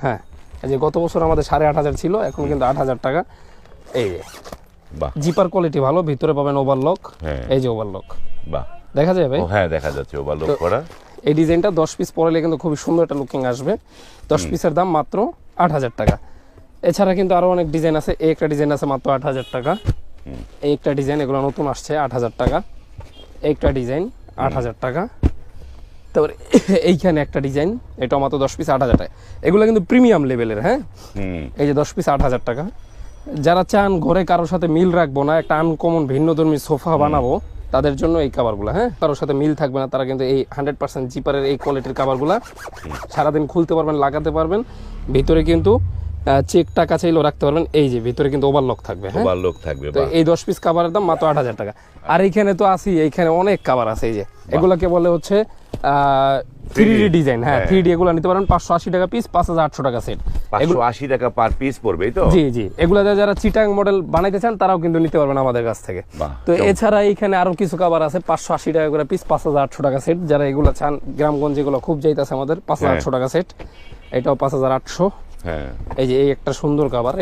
হ্যাঁ, এই যে গত বছর আমাদের 8,500 ছিল, এখন কিন্তু 8,000 টাকা। এই যে বাহ, জিপার কোয়ালিটি ভালো, ভিতরে পাবেন ওভারলক। হ্যাঁ। এই যে ওভারলক, বাহ, দেখা যায় ভাই? ও হ্যাঁ দেখা যাচ্ছে ওভারলোড করা। এই ডিজাইনটা 10 পিস পরালে কিন্তু খুবই সুন্দর একটা লুকিং আসবে। 10 পিসের দাম মাত্র 8,000 টাকা। এছাড়া কিন্তু আরো অনেক ডিজাইন আছে। এই একটা ডিজাইন আছে মাত্র 8,000 টাকা। এই একটা ডিজাইন, এগুলো নতুন আসছে, 8,000 টাকা। এই একটা ডিজাইন 8,000 টাকা। তারপরে এইখানে একটা ডিজাইন, এটা মাত্র 10 পিস 8,000 টাকা। এগুলো কিন্তু প্রিমিয়াম লেভেলের। হ্যাঁ, এই যে 10 পিস 8,000 টাকা। যারা চান ঘরে কারোর সাথে মিল রাখবো না, একটা আনকমন ভিন্নধর্মী সোফা বানাবো, তাদের জন্য এই কাভারগুলো, হ্যাঁ, কারোর সাথে মিল থাকবে না, তারা কিন্তু এই 100% জিপারের এই কোয়ালিটির কাভারগুলো সারাদিন খুলতে পারবেন, লাগাতে পারবেন। ভিতরে কিন্তু চেক টাকা চাইলেও রাখতে পারবেন। এই যে ভিতরে কিন্তু ওভারলক থাকবে। হ্যাঁ, ওভারলোড থাকবে। তো এই 10 পিস কাভারের দাম মাত্র 8,000 টাকা। আর এইখানে তো আছি, এইখানে অনেক কাভার আছে। এই যে এগুলোকে বলে হচ্ছে 3D ডিজাইন। হ্যাঁ, 3D এগুলো নিতে পারেন 580 টাকা পিস, 5,800 টাকা সেট। 580 টাকা পার পিস পড়বে তো? জি জি, এগুলো যারা চিটাং মডেল বানাইতে চান তারাও কিন্তু নিতে পারবেন আমাদের কাছ থেকে। তো এছাড়া এইখানে আরো কিছু কাভার আছে 580 টাকা করে পিস, 5,800 টাকা সেট। যারা এগুলো চান, গ্রামগঞ্জ এগুলো খুব যাইতেছে আমাদের, 5,800 টাকা সেট। এটাও 5,800। হ্যাঁ, এই যে এই একটা সুন্দর কাভার।